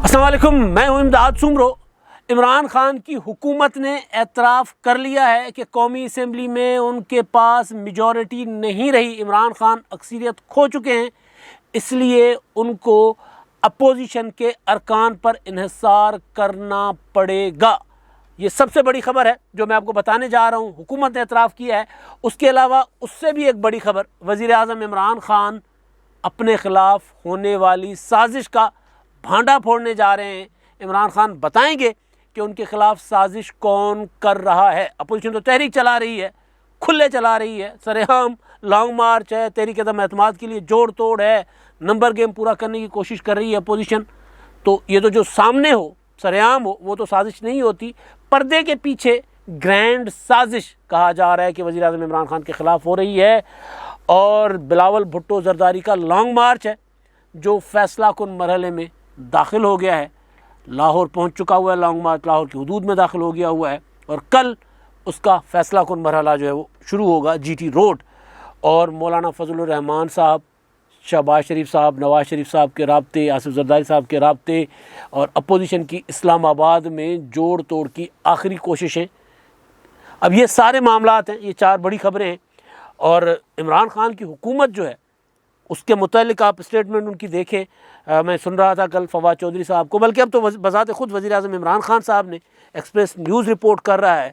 السلام علیکم، میں ہوں امداد سمرو۔ عمران خان کی حکومت نے اعتراف کر لیا ہے کہ قومی اسمبلی میں ان کے پاس میجورٹی نہیں رہی، عمران خان اکثریت کھو چکے ہیں، اس لیے ان کو اپوزیشن کے ارکان پر انحصار کرنا پڑے گا۔ یہ سب سے بڑی خبر ہے جو میں آپ کو بتانے جا رہا ہوں۔ حکومت نے اعتراف کیا ہے۔ اس کے علاوہ اس سے بھی ایک بڑی خبر، وزیر اعظم عمران خان اپنے خلاف ہونے والی سازش کا بھانڈا پھوڑنے جا رہے ہیں۔ عمران خان بتائیں گے کہ ان کے خلاف سازش کون کر رہا ہے۔ اپوزیشن تو تحریک چلا رہی ہے، کھلے چلا رہی ہے، سرعام لانگ مارچ ہے، تحریک عدم اعتماد کے لیے جوڑ توڑ ہے، نمبر گیم پورا کرنے کی کوشش کر رہی ہے اپوزیشن۔ تو یہ تو جو سامنے ہو، سرعام ہو، وہ تو سازش نہیں ہوتی، پردے کے پیچھے گرینڈ سازش کہا جا رہا ہے کہ وزیر اعظم عمران خان کے خلاف ہو رہی ہے۔ اور بلاول بھٹو زرداری کا لانگ مارچ ہے جو فیصلہ کن مرحلے میں داخل ہو گیا ہے، لاہور پہنچ چکا ہوا ہے، لانگ مارچ لاہور کی حدود میں داخل ہو گیا ہوا ہے، اور کل اس کا فیصلہ کن مرحلہ جو ہے وہ شروع ہوگا جی ٹی روڈ۔ اور مولانا فضل الرحمان صاحب، شہباز شریف صاحب، نواز شریف صاحب کے رابطے، آصف زرداری صاحب کے رابطے، اور اپوزیشن کی اسلام آباد میں جوڑ توڑ کی آخری کوششیں، اب یہ سارے معاملات ہیں، یہ چار بڑی خبریں ہیں۔ اور عمران خان کی حکومت جو ہے اس کے متعلق آپ اسٹیٹمنٹ ان کی دیکھیں۔ میں سن رہا تھا کل فواد چودھری صاحب کو، بلکہ اب تو بذات خود وزیر اعظم عمران خان صاحب نے، ایکسپریس نیوز رپورٹ کر رہا ہے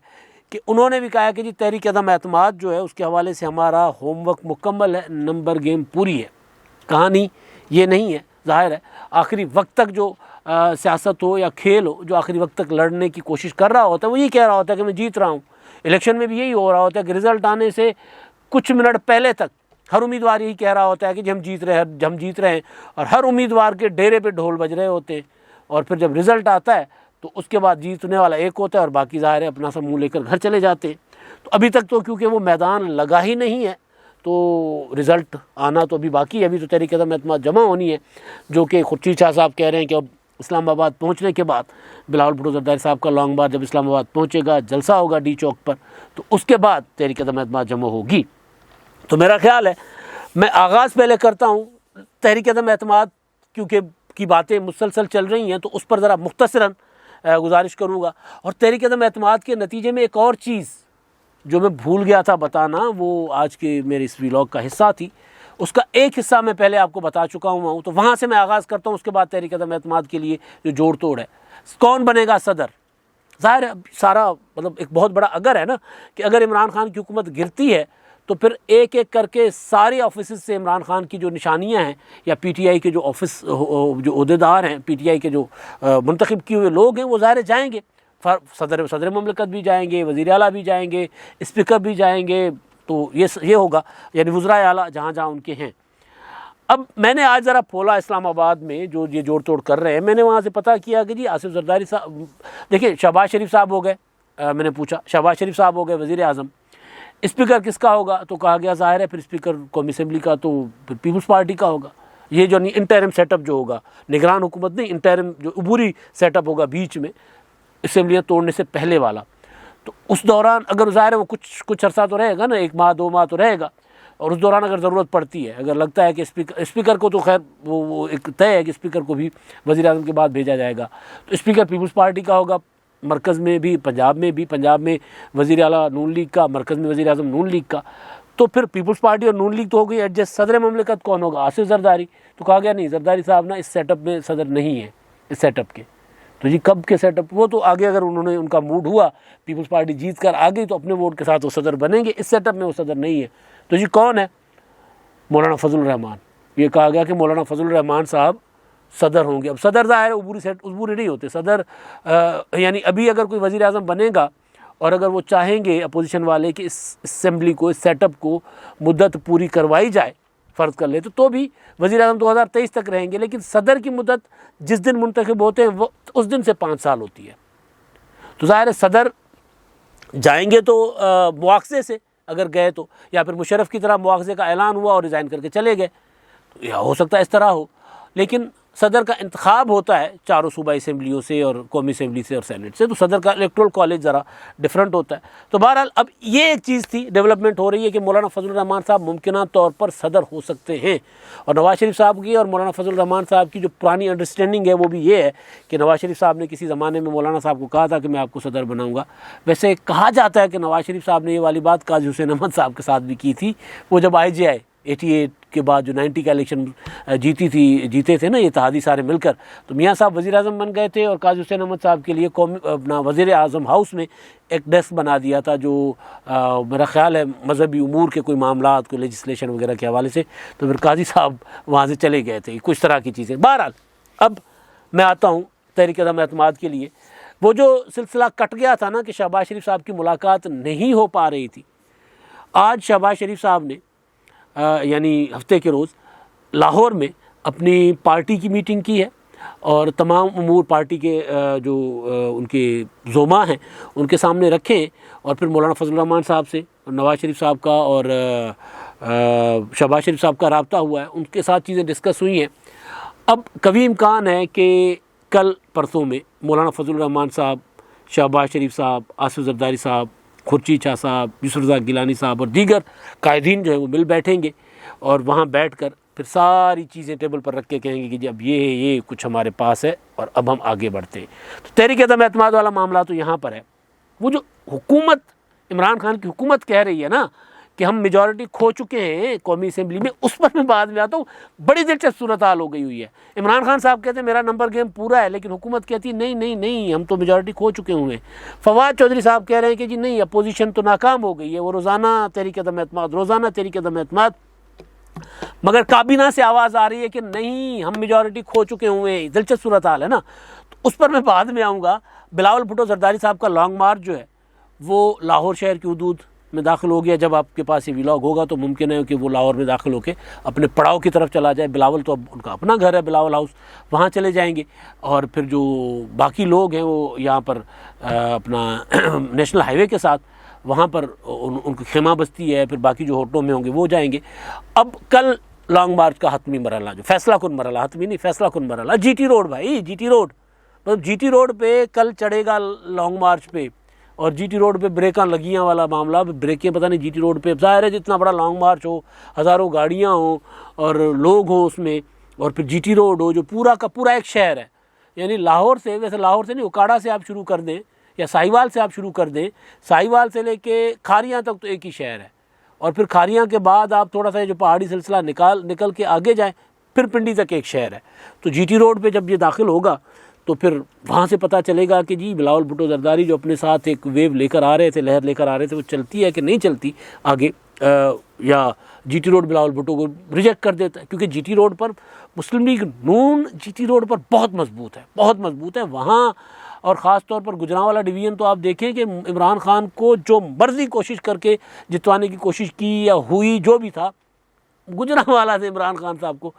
کہ انہوں نے بھی کہا کہ جی تحریک عدم اعتماد جو ہے اس کے حوالے سے ہمارا ہوم ورک مکمل ہے، نمبر گیم پوری ہے۔ کہانی یہ نہیں ہے، ظاہر ہے آخری وقت تک جو سیاست ہو یا کھیل ہو، جو آخری وقت تک لڑنے کی کوشش کر رہا ہوتا ہے وہ یہ کہہ رہا ہوتا ہے کہ میں جیت رہا ہوں۔ الیکشن میں بھی یہی ہو رہا ہوتا ہے کہ رزلٹ آنے سے کچھ منٹ پہلے تک ہر امیدوار یہی کہہ رہا ہوتا ہے کہ جی ہم جیت رہے ہیں، اور ہر امیدوار کے ڈیرے پہ ڈھول بج رہے ہوتے ہیں، اور پھر جب رزلٹ آتا ہے تو اس کے بعد جیتنے والا ایک ہوتا ہے اور باقی ظاہر ہے اپنا سب منہ لے کر گھر چلے جاتے ہیں۔ تو ابھی تک تو کیونکہ وہ میدان لگا ہی نہیں ہے تو رزلٹ آنا تو ابھی باقی ہے۔ ابھی تو تحریک عدم اعتماد جمع ہونی ہے، جو کہ خورشید شاہ صاحب کہہ رہے ہیں کہ اب اسلام آباد پہنچنے کے بعد بلاول بھٹو زرداری صاحب کا لانگ مارچ جب اسلام آباد پہنچے گا، جلسہ ہوگا ڈی چوک پر، تو اس کے بعد تحریک عدم اعتماد جمع ہوگی۔ تو میرا خیال ہے میں آغاز پہلے کرتا ہوں تحریک عدم اعتماد کیونکہ کی باتیں مسلسل چل رہی ہیں تو اس پر ذرا مختصراً گزارش کروں گا۔ اور تحریک عدم اعتماد کے نتیجے میں ایک اور چیز جو میں بھول گیا تھا بتانا، وہ آج کے میرے اس ویلاگ کا حصہ تھی، اس کا ایک حصہ میں پہلے آپ کو بتا چکا ہوں، تو وہاں سے میں آغاز کرتا ہوں۔ اس کے بعد تحریک عدم اعتماد کے لیے جو جوڑ توڑ ہے، کون بنے گا صدر؟ ظاہر ہے سارا مطلب ایک بہت بڑا اگر ہے نا، کہ اگر عمران خان کی حکومت گرتی ہے تو پھر ایک ایک کر کے سارے آفیسز سے عمران خان کی جو نشانیاں ہیں، یا پی ٹی آئی کے جو آفس جو عہدیدار ہیں، پی ٹی آئی کے جو منتخب کیے ہوئے لوگ ہیں، وہ ظاہر جائیں گے، صدر مملکت بھی جائیں گے، وزیر اعلیٰ بھی جائیں گے، اسپیکر بھی جائیں گے، تو یہ ہوگا، یعنی وزرائے اعلیٰ جہاں جہاں ان کے ہیں۔ اب میں نے آج ذرا پھولا اسلام آباد میں جو یہ جوڑ توڑ کر رہے ہیں، میں نے وہاں سے پتہ کیا کہ جی آصف زرداری صاحب، دیکھیں شہباز شریف صاحب ہو گئے، میں نے پوچھا شہباز شریف صاحب ہو گئے وزیر اعظم، اسپیکر کس کا ہوگا؟ تو کہا گیا ظاہر ہے پھر اسپیکر قومی اسمبلی کا تو پھر پیپلز پارٹی کا ہوگا۔ یہ جو انٹرم سیٹ اپ جو ہوگا، نگران حکومت نہیں، انٹرم جو عبوری سیٹ اپ ہوگا بیچ میں اسمبلیاں توڑنے سے پہلے والا، تو اس دوران اگر ظاہر ہے وہ کچھ عرصہ تو رہے گا نا، 1 ماہ 2 ماہ تو رہے گا، اور اس دوران اگر ضرورت پڑتی ہے، اگر لگتا ہے کہ اسپیکر کو تو خیر وہ ایک طے ہے کہ اسپیکر کو بھی وزیر اعظم کے بعد بھیجا جائے گا، تو اسپیکر پیپلز پارٹی کا ہوگا، مرکز میں بھی، پنجاب میں وزیر اعلیٰ نون لیگ کا، مرکز میں وزیر اعظم نون لیگ کا، تو پھر پیپلز پارٹی اور نون لیگ تو ہو گئی ایڈجسٹ۔ صدر مملکت کون ہوگا؟ آصف زرداری۔ تو کہا گیا نہیں، زرداری صاحب نا اس سیٹ اپ میں صدر نہیں ہے، اس سیٹ اپ کے۔ تو جی کب کے سیٹ اپ؟ وہ تو آگے اگر ان کا موڈ ہوا، پیپلز پارٹی جیت کر آ گئی تو اپنے ووٹ کے ساتھ وہ صدر بنیں گے، اس سیٹ اپ میں وہ صدر نہیں ہے۔ تو جی کون ہے؟ مولانا فضل الرحمان۔ یہ کہا گیا کہ مولانا فضل الرحمان صاحب صدر ہوں گے۔ اب صدر ظاہر عبوری نہیں ہوتے صدر، یعنی ابھی اگر کوئی وزیر اعظم بنے گا اور اگر وہ چاہیں گے اپوزیشن والے کہ اس اسمبلی کو، اس سیٹ اپ کو مدت پوری کروائی جائے، فرض کر لے تو بھی وزیر اعظم 2023 تک رہیں گے، لیکن صدر کی مدت جس دن منتخب ہوتے ہیں وہ اس دن سے 5 سال ہوتی ہے۔ تو ظاہر ہے صدر جائیں گے تو مواخذے سے اگر گئے تو، یا پھر مشرف کی طرح مواخذے کا اعلان ہوا اور ریزائن کر کے چلے گئے، یا ہو سکتا ہے اس طرح ہو، لیکن صدر کا انتخاب ہوتا ہے چاروں صوبائی اسمبلیوں سے اور قومی اسمبلی سے اور سینٹ سے، تو صدر کا الیکٹورل کالج ذرا ڈفرینٹ ہوتا ہے۔ تو بہرحال اب یہ ایک چیز تھی، ڈیولپمنٹ ہو رہی ہے کہ مولانا فضل الرحمان صاحب ممکنہ طور پر صدر ہو سکتے ہیں، اور نواز شریف صاحب کی اور مولانا فضل الرحمان صاحب کی جو پرانی انڈرسٹینڈنگ ہے وہ بھی یہ ہے کہ نواز شریف صاحب نے کسی زمانے میں مولانا صاحب کو کہا تھا کہ میں آپ کو صدر بناؤں گا۔ ویسے کہا جاتا ہے کہ نواز شریف صاحب نے یہ والی بات قاضی حسین احمد صاحب کے ساتھ بھی کی تھی، وہ جب آئی جے آئی 88 کے بعد جو 90 کا الیکشن جیتے تھے نا یہ اتحادی سارے مل کر، تو میاں صاحب وزیر اعظم بن گئے تھے، اور قاضی حسین احمد صاحب کے لیے اپنا وزیر اعظم ہاؤس میں ایک ڈیسک بنا دیا تھا جو میرا خیال ہے مذہبی امور کے کوئی معاملات کوئی لیجسلیشن وغیرہ کے حوالے سے، تو پھر قاضی صاحب وہاں سے چلے گئے تھے، کچھ طرح کی چیزیں۔ بہرحال اب میں آتا ہوں تحریک عدم اعتماد کے لیے۔ وہ جو سلسلہ کٹ گیا تھا نا کہ شہباز شریف صاحب کی ملاقات نہیں ہو پا رہی تھی، آج شہباز شریف صاحب نے یعنی ہفتے کے روز لاہور میں اپنی پارٹی کی میٹنگ کی ہے، اور تمام امور پارٹی کے جو ان کے زعما ہیں ان کے سامنے رکھیں، اور پھر مولانا فضل الرحمان صاحب سے نواز شریف صاحب کا اور شہباز شریف صاحب کا رابطہ ہوا ہے، ان کے ساتھ چیزیں ڈسکس ہوئی ہیں۔ اب کبھی امکان ہے کہ کل پرسوں میں مولانا فضل الرحمان صاحب، شہباز شریف صاحب، آصف زرداری صاحب، خورشید شاہ صاحب، یوسف رضا گیلانی صاحب اور دیگر قائدین جو ہیں وہ مل بیٹھیں گے، اور وہاں بیٹھ کر پھر ساری چیزیں ٹیبل پر رکھ کے کہیں گے کہ جی اب یہ کچھ ہمارے پاس ہے اور اب ہم آگے بڑھتے ہیں۔ تو تحریک عدم اعتماد والا معاملہ تو یہاں پر ہے۔ وہ جو حکومت عمران خان کی حکومت کہہ رہی ہے نا کہ ہم میجورٹی کھو چکے ہیں قومی اسمبلی میں، اس پر میں بعد میں آتا ہوں۔ بڑی دلچسپ صورتحال ہو گئی ہوئی ہے۔ عمران خان صاحب کہتے ہیں میرا نمبر گیم پورا ہے، لیکن حکومت کہتی ہے نہیں ہم تو میجورٹی کھو چکے ہوئے ہیں۔ فواد چودھری صاحب کہہ رہے ہیں کہ جی نہیں، اپوزیشن تو ناکام ہو گئی ہے، وہ روزانہ تحریک عدم اعتماد، مگر کابینہ سے آواز آ رہی ہے کہ نہیں ہم میجورٹی کھو چکے ہوئے ہیں۔ دلچسپ صورتحال ہے نا، تو اس پر میں بعد میں آؤں گا۔ بلاول بھٹو زرداری صاحب کا لانگ مارچ جو ہے وہ لاہور شہر کی حدود میں داخل ہو گیا۔ جب آپ کے پاس یہ ولاگ ہوگا تو ممکن ہے کہ وہ لاہور میں داخل ہو کے اپنے پڑاؤ کی طرف چلا جائے۔ بلاول تو اب ان کا اپنا گھر ہے، بلاول ہاؤس، وہاں چلے جائیں گے، اور پھر جو باقی لوگ ہیں وہ یہاں پر اپنا نیشنل ہائی وے کے ساتھ وہاں پر ان کی خیمہ بستی ہے، پھر باقی جو ہوٹلوں میں ہوں گے وہ جائیں گے۔ اب کل لانگ مارچ کا حتمی مرحلہ، جو فیصلہ کن مرحلہ، حتمی نہیں فیصلہ کن مرحلہ، جی ٹی روڈ بھائی، جی ٹی روڈ، مطلب جی ٹی روڈ پہ کل چڑھے گا لانگ مارچ پہ، اور جی ٹی روڈ پہ بریکاں لگیاں والا معاملہ، بریکیں پتہ نہیں جی ٹی روڈ پہ، ظاہر ہے جتنا بڑا لانگ مارچ ہو، ہزاروں گاڑیاں ہوں اور لوگ ہوں اس میں، اور پھر جی ٹی روڈ ہو جو پورا کا پورا ایک شہر ہے، یعنی لاہور سے، ویسے لاہور سے نہیں، اکاڑا سے آپ شروع کر دیں یا ساہیوال سے آپ شروع کر دیں، ساہیوال سے لے کے کھاریاں تک تو ایک ہی شہر ہے، اور پھر کھاریاں کے بعد آپ تھوڑا سا جو پہاڑی سلسلہ نکل کے آگے جائیں پھر پنڈی تک ایک شہر ہے۔ تو جی ٹی روڈ پہ جب یہ داخل ہوگا تو پھر وہاں سے پتہ چلے گا کہ جی بلاول بھٹو زرداری جو اپنے ساتھ ایک ویو لے کر آ رہے تھے، لہر لے کر آ رہے تھے، وہ چلتی ہے کہ نہیں چلتی آگے، یا G T road Bilawal Bhutto کو ریجیکٹ کر دیتا ہے، کیونکہ جی ٹی روڈ پر Muslim League Noon G T road پر بہت مضبوط ہے وہاں، اور خاص طور پر گجرانوالا ڈویژن تو آپ دیکھیں کہ عمران خان کو جو مرضی کوشش کر کے جتوانے کی کوشش کی یا ہوئی جو بھی تھا، گجرانوالا سے عمران خان صاحب کو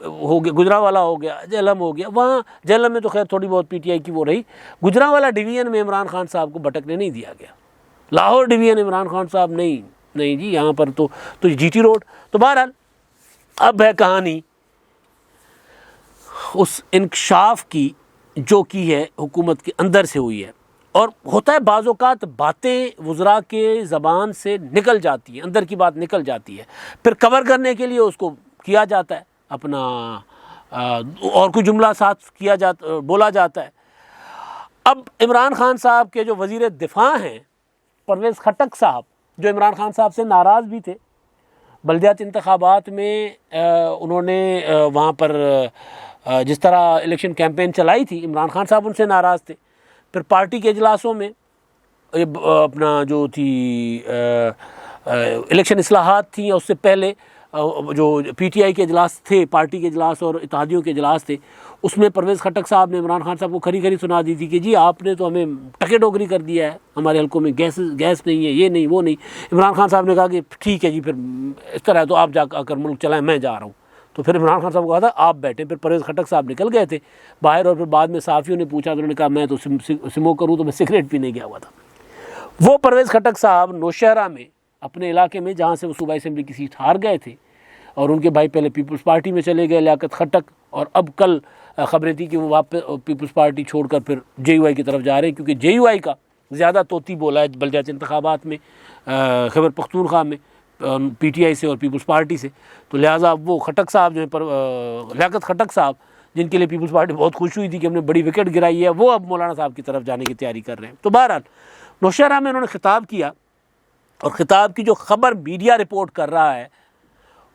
ہو گیا، گجرانوالا ہو گیا، جہلم ہو گیا، وہاں جہلم میں تو خیر تھوڑی بہت پی ٹی آئی کی وہ رہی، گجرانوالا ڈویژن میں عمران خان صاحب کو بھٹکنے نہیں دیا گیا، لاہور ڈویژن عمران خان صاحب نہیں جی یہاں پر تو جی ٹی روڈ۔ تو بہرحال اب ہے کہانی اس انکشاف کی جو کی ہے حکومت کے اندر سے ہوئی ہے، اور ہوتا ہے بعض اوقات باتیں وزراء کے زبان سے نکل جاتی ہیں، اندر کی بات نکل جاتی ہے، پھر کور کرنے کے لیے اس کو کیا جاتا ہے اپنا اور کوئی جملہ ساتھ بولا جاتا ہے۔ اب عمران خان صاحب کے جو وزیر دفاع ہیں پرویز خٹک صاحب، جو عمران خان صاحب سے ناراض بھی تھے، بلدیاتی انتخابات میں انہوں نے وہاں پر جس طرح الیکشن کیمپین چلائی تھی، عمران خان صاحب ان سے ناراض تھے، پھر پارٹی کے اجلاسوں میں اپنا جو تھی الیکشن اصلاحات تھیں، اس سے پہلے جو پی ٹی آئی کے اجلاس تھے، پارٹی کے اجلاس اور اتحادیوں کے اجلاس تھے، اس میں پرویز خٹک صاحب نے عمران خان صاحب کو کھری سنا دی تھی کہ جی آپ نے تو ہمیں ٹکے ٹوکری کر دیا ہے، ہمارے حلقوں میں گیس نہیں ہے، یہ نہیں وہ نہیں۔ عمران خان صاحب نے کہا کہ ٹھیک ہے جی، پھر اس طرح ہے تو آپ جا کر ملک چلائیں، میں جا رہا ہوں۔ تو پھر عمران خان صاحب کو کہا تھا آپ بیٹھیں، پھر پرویز خٹک صاحب نکل گئے تھے باہر، اور پھر بعد میں صحافیوں نے پوچھا تو انہوں نے کہا میں تو سموک کروں تو میں سگریٹ پینے گیا ہوا تھا۔ وہ پرویز خٹک صاحب نوشہرہ میں اپنے علاقے میں جہاں سے وہ صوبائی اسمبلی کی سیٹ ہار گئے تھے، اور ان کے بھائی پہلے پیپلز پارٹی میں چلے گئے، لیاقت خٹک، اور اب کل خبریں تھیں کہ وہ واپس پیپلز پارٹی چھوڑ کر پھر جے یو آئی کی طرف جا رہے ہیں، کیونکہ جے یو آئی کا زیادہ طوطی بولا ہے بلدیاتی انتخابات میں خیبر پختونخوا میں پی ٹی آئی سے اور پیپلز پارٹی سے، تو لہٰذا وہ خٹک صاحب جو ہیں لیاقت خٹک صاحب، جن کے لیے پیپلز پارٹی بہت خوش ہوئی تھی کہ ہم نے بڑی وکٹ گرائی ہے، وہ اب مولانا صاحب کی طرف جانے کی تیاری کر رہے ہیں۔ تو بہرحال نوشہرہ میں انہوں نے خطاب کیا، اور خطاب کی جو خبر میڈیا رپورٹ کر رہا ہے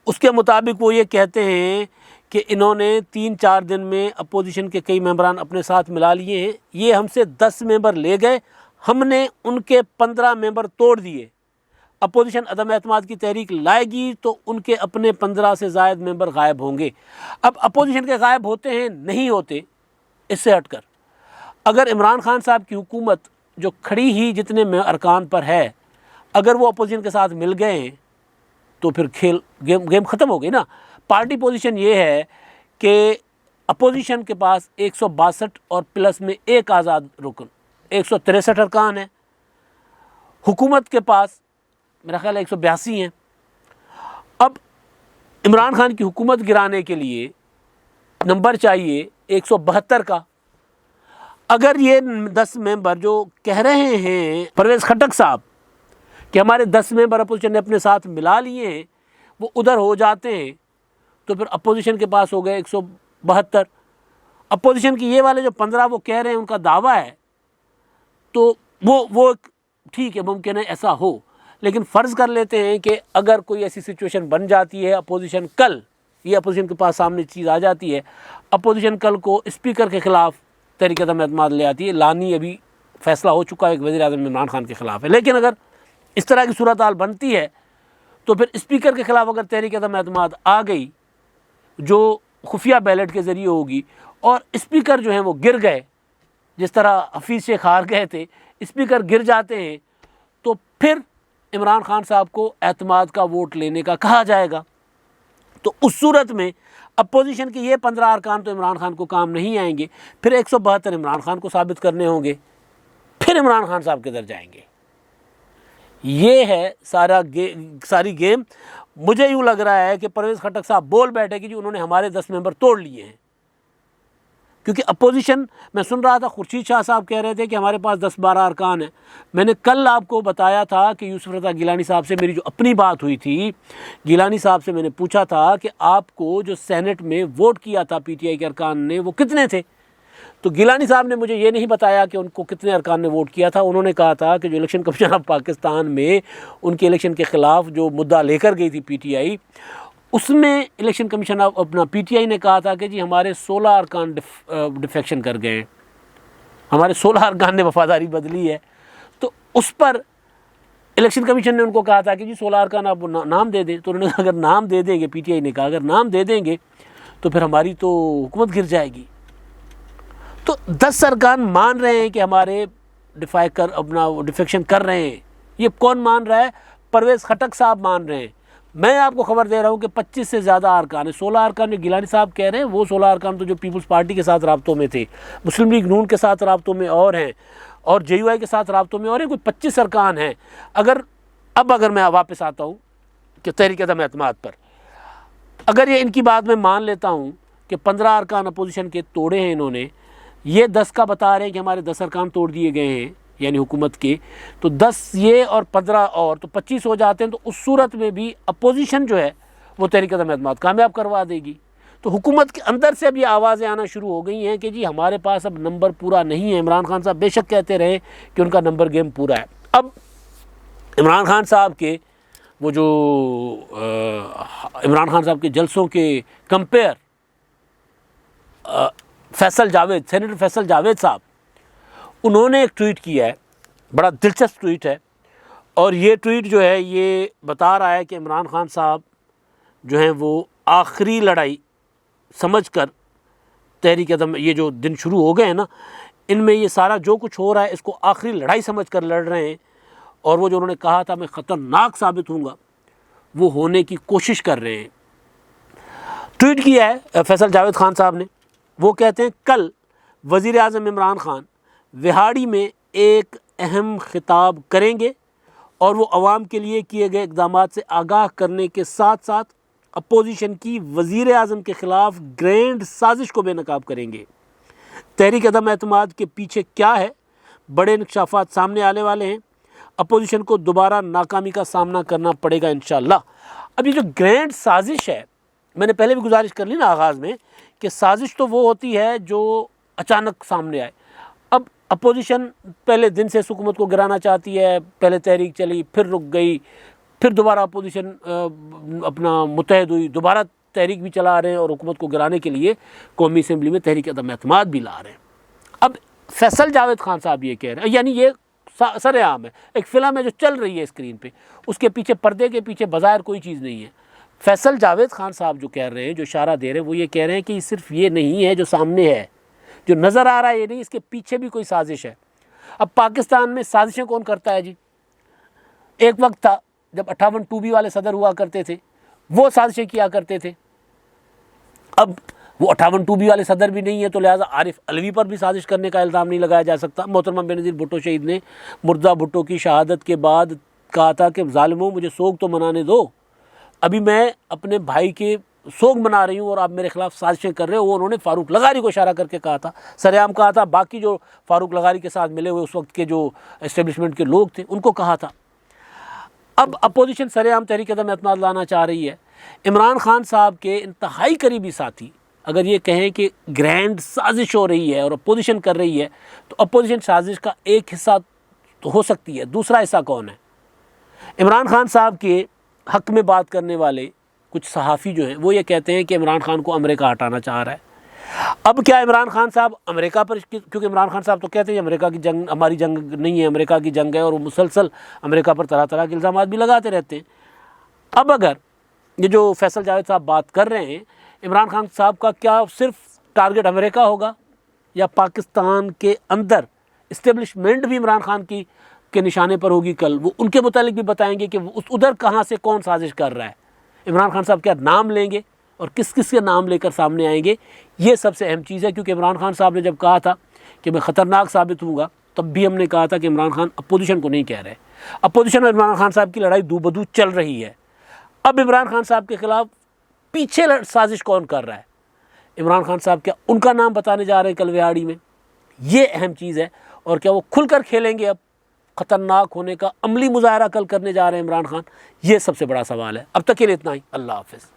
اس کے مطابق وہ یہ کہتے ہیں کہ انہوں نے 3-4 دن میں اپوزیشن کے کئی ممبران اپنے ساتھ ملا لیے ہیں، یہ ہم سے 10 ممبر لے گئے، ہم نے ان کے 15 ممبر توڑ دیے، اپوزیشن عدم اعتماد کی تحریک لائے گی تو ان کے اپنے 15 سے زائد ممبر غائب ہوں گے۔ اب اپوزیشن کے غائب ہوتے ہیں نہیں ہوتے، اس سے ہٹ کر اگر عمران خان صاحب کی حکومت جو کھڑی ہی جتنے ارکان پر ہے، اگر وہ اپوزیشن کے ساتھ مل گئے ہیں تو پھر گیم ختم ہو گئی نا۔ پارٹی پوزیشن یہ ہے کہ اپوزیشن کے پاس 162 اور پلس میں ایک آزاد رکن، 163 ارکان ہیں، حکومت کے پاس میرا خیال ہے 182 ہیں۔ اب عمران خان کی حکومت گرانے کے لیے نمبر چاہیے 172 کا۔ اگر یہ 10 ممبر جو کہہ رہے ہیں پرویز خٹک صاحب کہ ہمارے 10 ممبر اپوزیشن نے اپنے ساتھ ملا لیے ہیں، وہ ادھر ہو جاتے ہیں تو پھر اپوزیشن کے پاس ہو گئے 172۔ اپوزیشن کی یہ والے جو 15 وہ کہہ رہے ہیں ان کا دعویٰ ہے، تو وہ ٹھیک ہے، ممکن ہے ایسا ہو، لیکن فرض کر لیتے ہیں کہ اگر کوئی ایسی سچویشن بن جاتی ہے، اپوزیشن کل یہ اپوزیشن کے پاس سامنے چیز آ جاتی ہے، اپوزیشن کل کو اسپیکر کے خلاف تحریک عدم اعتماد لے آتی ہے، لانی ابھی فیصلہ ہو چکا ہے کہ وزیر اعظم عمران خان کے خلاف ہے، لیکن اگر اس طرح کی صورتحال بنتی ہے تو پھر اسپیکر کے خلاف اگر تحریک عدم اعتماد آ گئی جو خفیہ بیلٹ کے ذریعے ہوگی، اور اسپیکر جو ہیں وہ گر گئے، جس طرح حفیظ شیخ ہار گئے تھے، اسپیکر گر جاتے ہیں، تو پھر عمران خان صاحب کو اعتماد کا ووٹ لینے کا کہا جائے گا۔ تو اس صورت میں اپوزیشن کے یہ 15 ارکان تو عمران خان کو کام نہیں آئیں گے، پھر 172 عمران خان کو ثابت کرنے ہوں گے، پھر عمران خان صاحب کدھر جائیں گے۔ یہ ہے ساری گیم۔ مجھے یوں لگ رہا ہے کہ پرویز خٹک صاحب بول بیٹھے کہ جی انہوں نے ہمارے 10 ممبر توڑ لیے ہیں، کیونکہ اپوزیشن، میں سن رہا تھا خورشید شاہ صاحب کہہ رہے تھے کہ ہمارے پاس 10-12 ارکان ہیں۔ میں نے کل آپ کو بتایا تھا کہ یوسف رضا گیلانی صاحب سے میری جو اپنی بات ہوئی تھی، گیلانی صاحب سے میں نے پوچھا تھا کہ آپ کو جو سینٹ میں ووٹ کیا تھا پی ٹی آئی کے ارکان نے وہ کتنے تھے، تو گیلانی صاحب نے مجھے یہ نہیں بتایا کہ ان کو کتنے ارکان نے ووٹ کیا تھا۔ انہوں نے کہا تھا کہ جو الیکشن کمیشن آف پاکستان میں ان کے الیکشن کے خلاف جو مدعا لے کر گئی تھی پی ٹی آئی، اس میں الیکشن کمیشن آف اپنا پی ٹی آئی نے کہا تھا کہ جی ہمارے 16 ارکان ڈیفیکشن کر گئے ہیں، ہمارے 16 ارکان نے وفاداری بدلی ہے۔ تو اس پر الیکشن کمیشن نے ان کو کہا تھا کہ جی 16 ارکان آپ نام دے دیں، تو انہوں نے کہا اگر نام دے دیں گے، پی ٹی آئی نے کہا اگر نام دے دیں گے تو پھر ہماری تو حکومت گر جائے گی۔ تو 10 ارکان مان رہے ہیں کہ ہمارے اپنا ڈیفیکشن کر رہے ہیں۔ یہ کون مان رہا ہے؟ پرویز خٹک صاحب مان رہے ہیں۔ میں آپ کو خبر دے رہا ہوں کہ 25 سے زیادہ ارکان ہیں۔ 16 ارکان جو گیلانی صاحب کہہ رہے ہیں، وہ 16 ارکان تو جو پیپلز پارٹی کے ساتھ رابطوں میں تھے، مسلم لیگ نون کے ساتھ رابطوں میں اور ہیں، اور جے یو آئی کے ساتھ رابطوں میں اور ہیں، کوئی 25 ارکان ہیں۔ اگر میں واپس آتا ہوں کہ تحریک عدم اعتماد پر، اگر یہ ان کی بات میں مان لیتا ہوں کہ 15 ارکان اپوزیشن کے توڑے ہیں انہوں نے، یہ 10 کا بتا رہے ہیں کہ ہمارے 10 ارکان توڑ دیے گئے ہیں یعنی حکومت کے، تو 10 یہ اور 15 اور تو 25 ہو جاتے ہیں، تو اس صورت میں بھی اپوزیشن جو ہے وہ تحریک عدم اعتماد کامیاب کروا دے گی۔ تو حکومت کے اندر سے اب یہ آوازیں آنا شروع ہو گئی ہیں کہ جی ہمارے پاس اب نمبر پورا نہیں ہے۔ عمران خان صاحب بے شک کہتے رہے کہ ان کا نمبر گیم پورا ہے۔ اب عمران خان صاحب کے وہ جو عمران خان صاحب کے جلسوں کے کمپیئر سینیٹر فیصل جاوید صاحب، انہوں نے ایک ٹویٹ کیا ہے، بڑا دلچسپ ٹویٹ ہے، اور یہ ٹویٹ جو ہے یہ بتا رہا ہے کہ عمران خان صاحب جو ہیں وہ آخری لڑائی سمجھ کر تحریک عدم، یہ جو دن شروع ہو گئے ہیں نا، ان میں یہ سارا جو کچھ ہو رہا ہے اس کو آخری لڑائی سمجھ کر لڑ رہے ہیں، اور وہ جو انہوں نے کہا تھا میں خطرناک ثابت ہوں گا، وہ ہونے کی کوشش کر رہے ہیں۔ ٹویٹ کیا ہے فیصل جاوید خان صاحب نے، وہ کہتے ہیں کل وزیر اعظم عمران خان وہاڑی میں ایک اہم خطاب کریں گے اور وہ عوام کے لیے کیے گئے اقدامات سے آگاہ کرنے کے ساتھ ساتھ اپوزیشن کی وزیر اعظم کے خلاف گرینڈ سازش کو بے نقاب کریں گے۔ تحریک عدم اعتماد کے پیچھے کیا ہے؟ بڑے انکشافات سامنے آنے والے ہیں۔ اپوزیشن کو دوبارہ ناکامی کا سامنا کرنا پڑے گا انشاءاللہ۔ اب یہ جو گرینڈ سازش ہے، میں نے پہلے بھی گزارش کر لی نا آغاز میں کہ سازش تو وہ ہوتی ہے جو اچانک سامنے آئے۔ اب اپوزیشن پہلے دن سے اس حکومت کو گرانا چاہتی ہے، پہلے تحریک چلی، پھر رک گئی، پھر دوبارہ اپوزیشن اپنا متحد ہوئی، دوبارہ تحریک بھی چلا رہے ہیں اور حکومت کو گرانے کے لیے قومی اسمبلی میں تحریک عدم اعتماد بھی لا رہے ہیں۔ اب فیصل جاوید خان صاحب یہ کہہ رہے ہیں، یعنی یہ سر عام ہے، ایک فلم ہے جو چل رہی ہے اسکرین پہ، اس کے پیچھے پردے کے پیچھے بظاہر کوئی چیز نہیں ہے۔ فیصل جاوید خان صاحب جو کہہ رہے ہیں، جو اشارہ دے رہے ہیں، وہ یہ کہہ رہے ہیں کہ صرف یہ نہیں ہے جو سامنے ہے، جو نظر آ رہا ہے یہ نہیں، اس کے پیچھے بھی کوئی سازش ہے۔ اب پاکستان میں سازشیں کون کرتا ہے جی؟ ایک وقت تھا جب 58 2B والے صدر ہوا کرتے تھے، وہ سازشیں کیا کرتے تھے۔ اب وہ 58 2B والے صدر بھی نہیں ہے تو لہٰذا عارف علوی پر بھی سازش کرنے کا الزام نہیں لگایا جا سکتا۔ محترمہ بینظیر بھٹو شہید نے مردہ بھٹو کی شہادت کے بعد کہا تھا کہ ظالموں مجھے سوگ تو منانے دو، ابھی میں اپنے بھائی کے سوگ منا رہی ہوں اور آپ میرے خلاف سازشیں کر رہے ہو۔ وہ انہوں نے فاروق لغاری کو اشارہ کر کے کہا تھا، سر عام کہا تھا، باقی جو فاروق لغاری کے ساتھ ملے ہوئے اس وقت کے جو اسٹیبلشمنٹ کے لوگ تھے ان کو کہا تھا۔ اب اپوزیشن سر عام تحریک عدم اعتماد لانا چاہ رہی ہے۔ عمران خان صاحب کے انتہائی قریبی ساتھی اگر یہ کہیں کہ گرینڈ سازش ہو رہی ہے اور اپوزیشن کر رہی ہے، تو اپوزیشن سازش کا ایک حصہ تو ہو سکتی ہے، دوسرا حصہ کون ہے؟ عمران خان صاحب کے حق میں بات کرنے والے کچھ صحافی جو ہیں وہ یہ کہتے ہیں کہ عمران خان کو امریکہ ہٹانا چاہ رہا ہے۔ اب کیا عمران خان صاحب امریکہ پر، کیونکہ عمران خان صاحب تو کہتے ہیں امریکہ کی جنگ ہماری جنگ نہیں ہے، امریکہ کی جنگ ہے، اور وہ مسلسل امریکہ پر طرح طرح کے الزامات بھی لگاتے رہتے ہیں۔ اب اگر یہ جو فیصل جاوید صاحب بات کر رہے ہیں، عمران خان صاحب کا کیا صرف ٹارگٹ امریکہ ہوگا یا پاکستان کے اندر اسٹیبلشمنٹ بھی عمران خان کے نشانے پر ہوگی؟ کل وہ ان کے متعلق بھی بتائیں گے کہ ادھر کہاں سے کون سازش کر رہا ہے۔ عمران خان صاحب کیا نام لیں گے اور کس کس کے نام لے کر سامنے آئیں گے؟ یہ سب سے اہم چیز ہے، کیونکہ عمران خان صاحب نے جب کہا تھا کہ میں خطرناک ثابت ہوں گا، تب بھی ہم نے کہا تھا کہ عمران خان اپوزیشن کو نہیں کہہ رہے۔ اپوزیشن اور عمران خان صاحب کی لڑائی دو بدو چل رہی ہے۔ اب عمران خان صاحب کے خلاف پیچھے سازش کون کر رہا ہے؟ عمران خان صاحب کیا ان کا نام بتانے جا رہے ہیں کل وہاڑی میں؟ یہ اہم چیز ہے، اور کیا وہ کھل کر کھیلیں گے؟ اب خطرناک ہونے کا عملی مظاہرہ کل کرنے جا رہے ہیں عمران خان، یہ سب سے بڑا سوال ہے۔ اب تک کے لیے اتنا ہی، اللہ حافظ۔